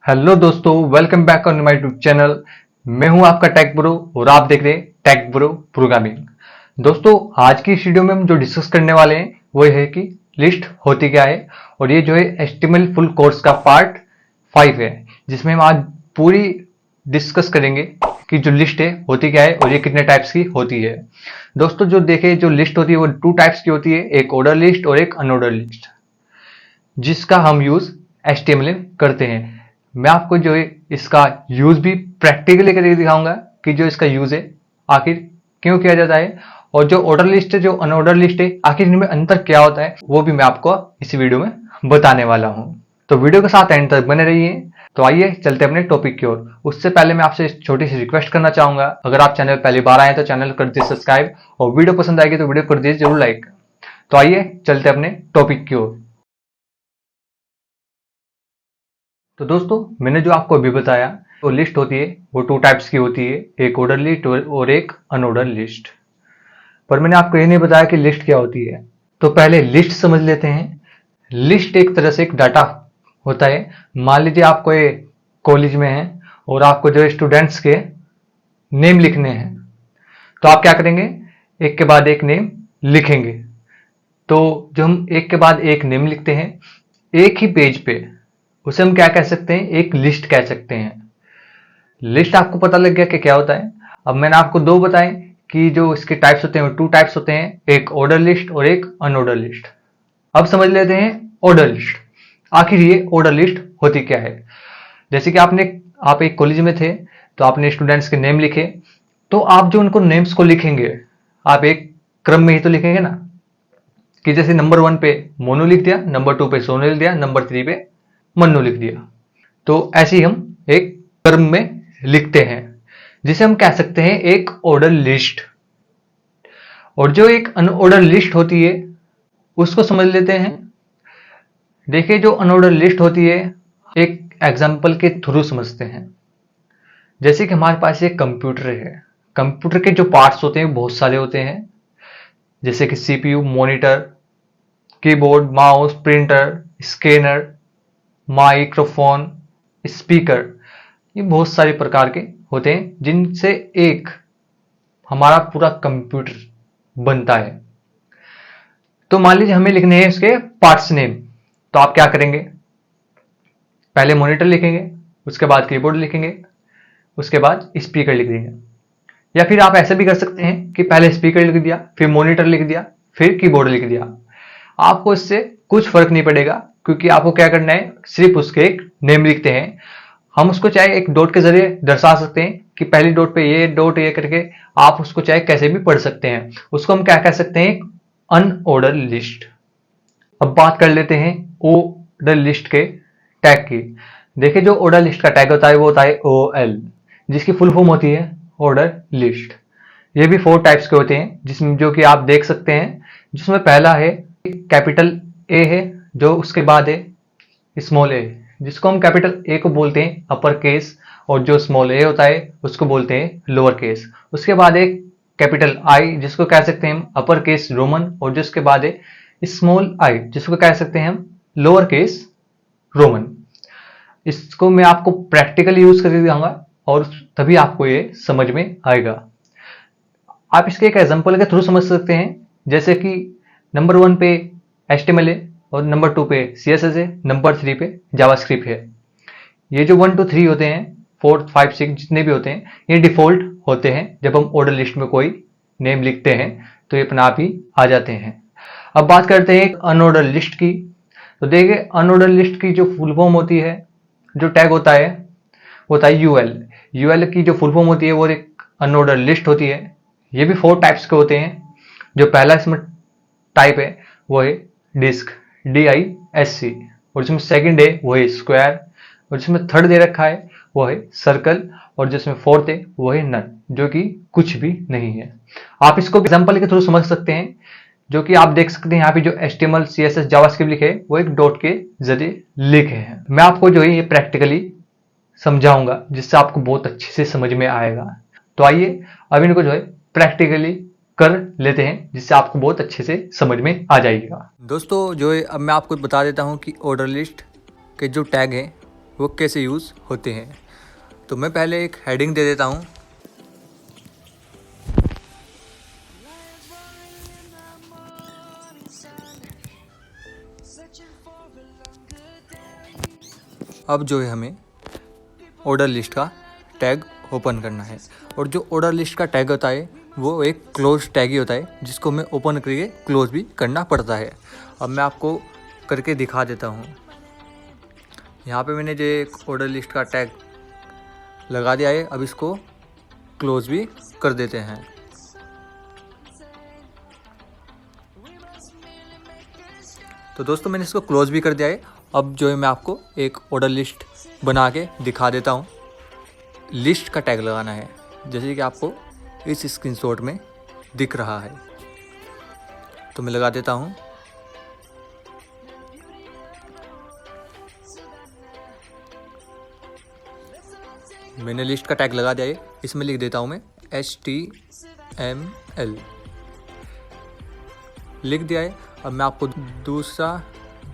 Hello दोस्तों, welcome back on my YouTube channel. मैं हूं आपका टेक ब्रो और आप देख रहे हैं टेक ब्रो प्रोग्रामिंग। दोस्तों, आज की इस वीडियो में हम जो डिस्कस करने वाले हैं वो है कि लिस्ट होती क्या है। और ये जो है HTML फुल कोर्स का पार्ट 5 है, जिसमें हम आज पूरी डिस्कस करेंगे कि जो लिस्ट है होती क्या है और ये कितने टाइप्स की होती है। दोस्तों, जो देखे जो लिस्ट होती है वो 2 टाइप्स की होती है, एक ऑर्डर लिस्ट और एक अनऑर्डर लिस्ट, जिसका हम यूज HTML में करते हैं। मैं आपको जो है इसका यूज भी प्रैक्टिकली करके दिखाऊंगा कि जो इसका यूज है आखिर क्यों किया जाता है, और जो ऑर्डर लिस्ट है जो अनऑर्डर लिस्ट है आखिर इनमें अंतर क्या होता है वो भी मैं आपको इस वीडियो में बताने वाला हूं। तो वीडियो के साथ एंड तक बने रहिए। तो आइए चलते अपने टॉपिक की ओर। उससे पहले मैं आपसे छोटी सी रिक्वेस्ट करना चाहूंगा, अगर आप चैनल पहली बार आए तो चैनल कर दीजिए सब्सक्राइब और वीडियो पसंद आएगी तो वीडियो कर दीजिए जरूर लाइक। तो आइए चलते अपने टॉपिक की ओर। तो दोस्तों, मैंने जो आपको अभी बताया तो लिस्ट होती है वो 2 टाइप्स की होती है, एक ऑर्डर लिस्ट और एक अनऑर्डर लिस्ट। पर मैंने आपको ये नहीं बताया कि लिस्ट क्या होती है। तो पहले लिस्ट समझ लेते हैं। लिस्ट एक तरह से एक डाटा होता है। मान लीजिए आप कोई कॉलेज में हैं और आपको जो स्टूडेंट्स के नेम लिखने हैं, तो आप क्या करेंगे, एक के बाद एक नेम लिखेंगे। तो जो हम एक के बाद एक नेम लिखते हैं एक ही पेज पे, उसे हम क्या कह सकते हैं, एक लिस्ट कह सकते हैं। लिस्ट आपको पता लग गया कि क्या होता है। अब मैंने आपको 2 बताए कि जो इसके टाइप्स होते हैं वो 2 टाइप्स होते हैं, एक ऑर्डर लिस्ट और एक अनऑर्डर लिस्ट। अब समझ लेते हैं ऑर्डर लिस्ट। आखिर ये ऑर्डर लिस्ट होती क्या है। जैसे कि आप एक कॉलेज में थे तो आपने स्टूडेंट्स के नेम लिखे, तो आप जो उनको नेम्स को लिखेंगे आप एक क्रम में ही तो लिखेंगे ना, कि जैसे नंबर 1 पे मोनू लिख दिया, नंबर 2 पे सोनू लिख दिया, नंबर 3 पे मन्नू लिख दिया। तो ऐसे ही हम एक क्रम में लिखते हैं, जिसे हम कह सकते हैं एक ऑर्डर लिस्ट। और जो एक अनऑर्डर लिस्ट होती है उसको समझ लेते हैं। देखिए, जो अनऑर्डर लिस्ट होती है एक एग्जांपल के थ्रू समझते हैं। जैसे कि हमारे पास एक कंप्यूटर है, कंप्यूटर के जो पार्ट्स होते हैं बहुत सारे होते हैं, जैसे कि CPU, monitor, keyboard, mouse, printer, scanner, microphone, speaker. ये बहुत सारे प्रकार के होते हैं जिनसे एक हमारा पूरा कंप्यूटर बनता है। तो मान लीजिए हमें लिखने हैं इसके पार्ट्स नेम, तो आप क्या करेंगे, पहले मॉनिटर लिखेंगे, उसके बाद कीबोर्ड लिखेंगे, उसके बाद स्पीकर लिख देंगे। या फिर आप ऐसे भी कर सकते हैं कि पहले स्पीकर लिख दिया, फिर मॉनिटर लिख दिया, फिर कीबोर्ड लिख दिया। आपको इससे कुछ फर्क नहीं पड़ेगा, क्योंकि आपको क्या करना है, सिर्फ उसके एक नेम लिखते हैं। हम उसको चाहे एक डॉट के जरिए दर्शा सकते हैं कि पहली डॉट पे ये डॉट ये करके, आप उसको चाहे कैसे भी पढ़ सकते हैं। उसको हम क्या कह सकते हैं, अनऑर्डर लिस्ट। अब बात कर लेते हैं ऑर्डर लिस्ट के टैग की। देखिए, जो ऑर्डर लिस्ट का टैग होता है वो होता है OL, जिसकी फुल फॉर्म होती है ऑर्डर लिस्ट। ये भी 4 टाइप्स के होते हैं, जिसमें जो कि आप देख सकते हैं, जिसमें पहला है कैपिटल A है, जो उसके बाद है स्मॉल a, जिसको हम कैपिटल A को बोलते हैं अपर केस, और जो स्मॉल a होता है उसको बोलते हैं लोअर केस। उसके बाद एक कैपिटल I जिसको कह सकते हैं हम अपर केस रोमन, और जिसके बाद है स्मॉल i जिसको कह सकते हैं हम लोअर केस रोमन। इसको मैं आपको प्रैक्टिकली यूज करके दिखाऊंगा और तभी आपको ये समझ में आएगा। आप इसके एक एग्जांपल के थ्रू समझ सकते हैं। जैसे कि नंबर 1 पे HTML है और नंबर 2 पे CSS है, नंबर 3 पे जावास्क्रिप्ट है। ये जो 1 2 3 होते हैं, 4 5 6 जितने भी होते हैं, ये डिफॉल्ट होते हैं। जब हम ऑर्डर लिस्ट में कोई नेम लिखते हैं तो ये अपने आप ही आ जाते हैं। अब बात करते हैं अनऑर्डर लिस्ट की। तो देखिए, अनऑर्डर लिस्ट की जो फुल फॉर्म होती है, जो टैग होता है UL। UL की जो फुल फॉर्म होती है वो एक अनऑर्डर लिस्ट होती है। ये भी 4 टाइप्स के होते हैं। जो पहला इसमें टाइप है वो है डिस्क, DISC, और जिसमें सेकंड है वो है स्क्वायर, और जिसमें थर्ड दे रखा है वो है सर्कल, और जिसमें फोर्थ है वो है नन, जो कि कुछ भी नहीं है। आप इसको एग्जांपल के थ्रू समझ सकते हैं, जो कि आप देख सकते हैं यहाँ पे जो HTML CSS जावास्क्रिप्ट लिखे वो एक डॉट के जरिए लिखे हैं। मैं आपको जो है ये प्रैक्टिकली समझाऊंगा, जिससे आपको बहुत अच्छे से समझ में आएगा। तो आइए अब इनको जो है प्रैक्टिकली कर लेते हैं, जिससे आपको बहुत अच्छे से समझ में आ जाएगा। दोस्तों, जो है अब मैं आपको बता देता हूँ कि ऑर्डर लिस्ट के जो टैग हैं वो कैसे यूज़ होते हैं। तो मैं पहले एक हेडिंग दे देता हूँ। अब जो है हमें ऑर्डर लिस्ट का टैग ओपन करना है, और जो ऑर्डर लिस्ट का टैग होता है वो एक क्लोज टैग ही होता है, जिसको हमें ओपन करके क्लोज भी करना पड़ता है। अब मैं आपको करके दिखा देता हूँ। यहाँ पे मैंने जो एक ऑर्डर लिस्ट का टैग लगा दिया है, अब इसको क्लोज भी कर देते हैं। तो दोस्तों मैंने इसको क्लोज भी कर दिया है। अब जो है मैं आपको एक ऑर्डर लिस्ट बना के दिखा देता हूँ। लिस्ट का टैग लगाना है, जैसे कि आपको इस स्क्रीनशॉट में दिख रहा है। तो मैं लगा देता हूँ। मैंने लिस्ट का टैग लगा दिया है, इसमें लिख देता हूँ मैं HTML लिख दिया है। अब मैं आपको दूसरा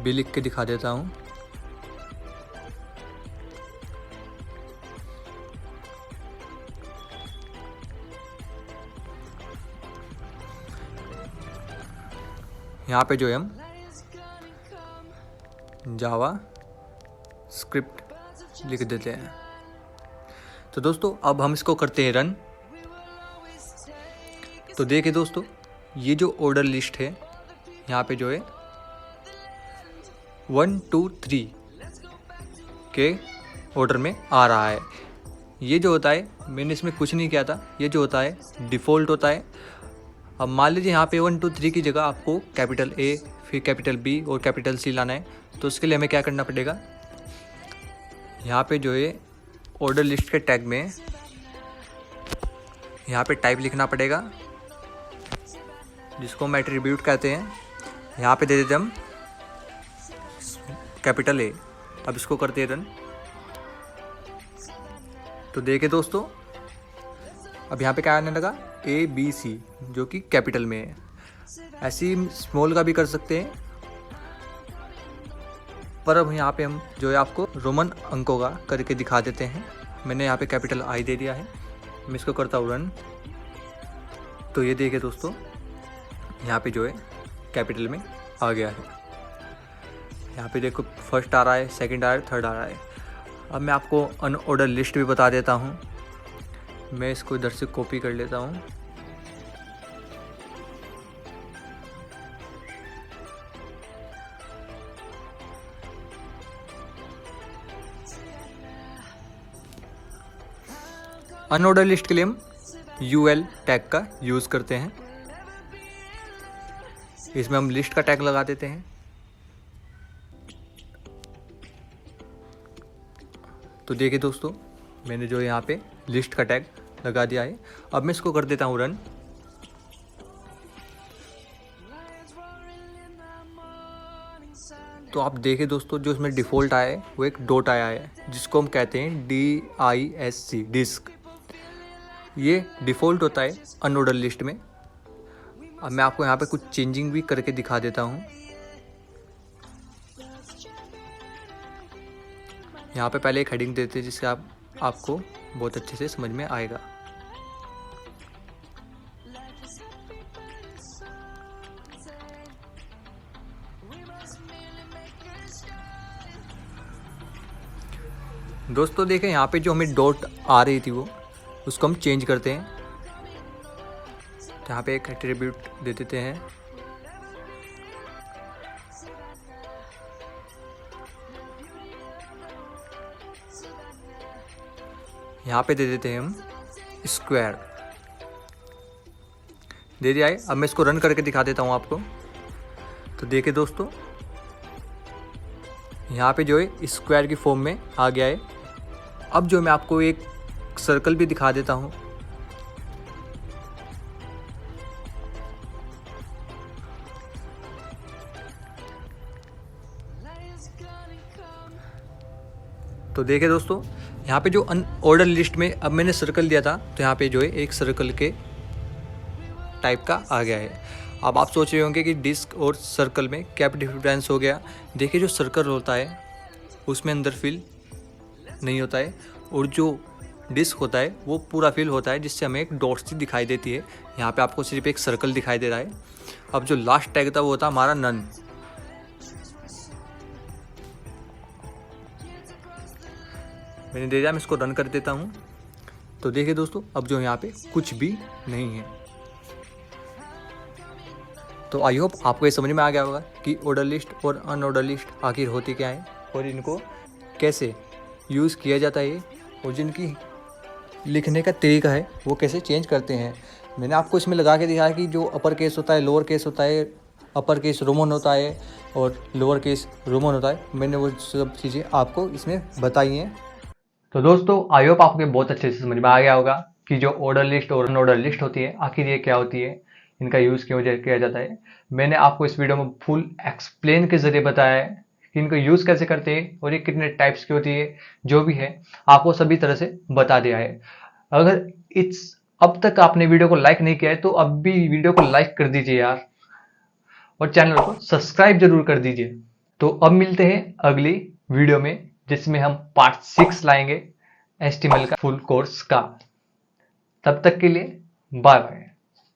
भी लिख के दिखा देता हूँ। यहाँ पे जो है हम जावा स्क्रिप्ट लिख देते हैं। तो दोस्तों अब हम इसको करते हैं रन। तो देखिए दोस्तों, ये जो ऑर्डर लिस्ट है यहाँ पे जो है 1 2 3 के ऑर्डर में आ रहा है। ये जो होता है, मैंने इसमें कुछ नहीं किया था, ये जो होता है डिफ़ॉल्ट होता है। अब मान लीजिए यहाँ पे 1 2 3 की जगह आपको कैपिटल A, फिर कैपिटल B और कैपिटल C लाना है। तो उसके लिए हमें क्या करना पड़ेगा, यहाँ पे जो है ऑर्डर लिस्ट के टैग में यहाँ पे टाइप लिखना पड़ेगा, जिसको हम एट्रीब्यूट कहते हैं। यहाँ पे दे देते हम कैपिटल A। अब इसको करते हैं रन। तो देखिए दोस्तों, अब यहाँ पे क्या आने लगा, ABC, जो कि कैपिटल में है। ऐसे ही स्मॉल का भी कर सकते हैं, पर अब यहाँ पे हम जो है आपको रोमन अंकों का करके दिखा देते हैं। मैंने यहाँ पे कैपिटल I दे दिया है। मैं इसको करता हूँ रन। तो ये देखिए दोस्तों, यहाँ पे जो है कैपिटल में आ गया है। यहाँ पे देखो फर्स्ट आ रहा है, सेकंड आ रहा है, थर्ड आ रहा है। अब मैं आपको अनऑर्डर लिस्ट भी बता देता हूँ। मैं इसको इधर से कॉपी कर लेता हूँ। अनऑर्डर लिस्ट के लिए हम UL टैग का यूज़ करते हैं। इसमें हम लिस्ट का टैग लगा देते हैं। तो देखिए दोस्तों, मैंने जो यहाँ पे लिस्ट का टैग लगा दिया है। अब मैं इसको कर देता हूँ रन। तो आप देखिए दोस्तों, जो इसमें डिफ़ॉल्ट आया है वो एक डॉट आया है, जिसको हम कहते हैं DISC, डिस्क। ये डिफ़ॉल्ट होता है अनऑर्डर लिस्ट में। अब मैं आपको यहाँ पे कुछ चेंजिंग भी करके दिखा देता हूँ। यहाँ पे पहले एक हेडिंग देते हैं, जिससे आपको बहुत अच्छे से समझ में आएगा। दोस्तों देखें, यहाँ पे जो हमें डॉट आ रही थी वो, उसको हम चेंज करते हैं। तो यहाँ पे एक एट्रीब्यूट दे देते हैं। यहाँ पे दे देते हैं हम स्क्वायर, दे दिया है। अब मैं इसको रन करके दिखा देता हूँ आपको। तो देखिए दोस्तों, यहाँ पे जो है स्क्वायर की फॉर्म में आ गया है। अब जो मैं आपको एक सर्कल भी दिखा देता हूँ। तो देखिए दोस्तों, यहाँ पे जो अनऑर्डर लिस्ट में अब मैंने सर्कल दिया था, तो यहाँ पे जो है एक सर्कल के टाइप का आ गया है। अब आप सोच रहे होंगे कि डिस्क और सर्कल में क्या डिफरेंस हो गया। देखिए, जो सर्कल होता है उसमें अंदर फिल नहीं होता है और जो डिस्क होता है वो पूरा फिल होता है, जिससे हमें एक डॉट्स दिखाई देती है। यहाँ पे आपको सिर्फ एक सर्कल दिखाई दे रहा है। अब जो लास्ट टैग था वो था हमारा नन। मैंने दे दिया, मैं इसको रन कर देता हूँ। तो देखिए दोस्तों, अब जो यहाँ पे कुछ भी नहीं है। तो आई होप आपको ये समझ में आ गया होगा कि ऑर्डर लिस्ट और अनऑर्डर लिस्ट आखिर होती क्या है और इनको कैसे यूज़ किया जाता है और जिनकी लिखने का तरीका है वो कैसे चेंज करते हैं। मैंने आपको इसमें लगा के दिखाया कि जो अपर केस होता है, लोअर केस होता है, अपर केस रोमन होता है और लोअर केस रोमन होता है। मैंने वो सब चीज़ें आपको इसमें बताई हैं। तो दोस्तों, आई होप आपको बहुत अच्छे से समझ में आ गया होगा कि जो ऑर्डर लिस्ट और अनऑर्डर लिस्ट होती है आखिर ये क्या होती है, इनका यूज़ क्यों किया जाता है। मैंने आपको इस वीडियो में फुल एक्सप्लेन के जरिए बताया है कि इनको यूज़ कैसे करते हैं और ये कितने टाइप्स की होती है, जो भी है आपको सभी तरह से बता दिया है। अगर इस अब तक आपने वीडियो को लाइक नहीं किया है तो अब भी वीडियो को लाइक कर दीजिए यार, और चैनल को सब्सक्राइब जरूर कर दीजिए। तो अब मिलते हैं अगली वीडियो में, जिसमें हम पार्ट 6 लाएंगे HTML का फुल कोर्स का। तब तक के लिए बाय बाय।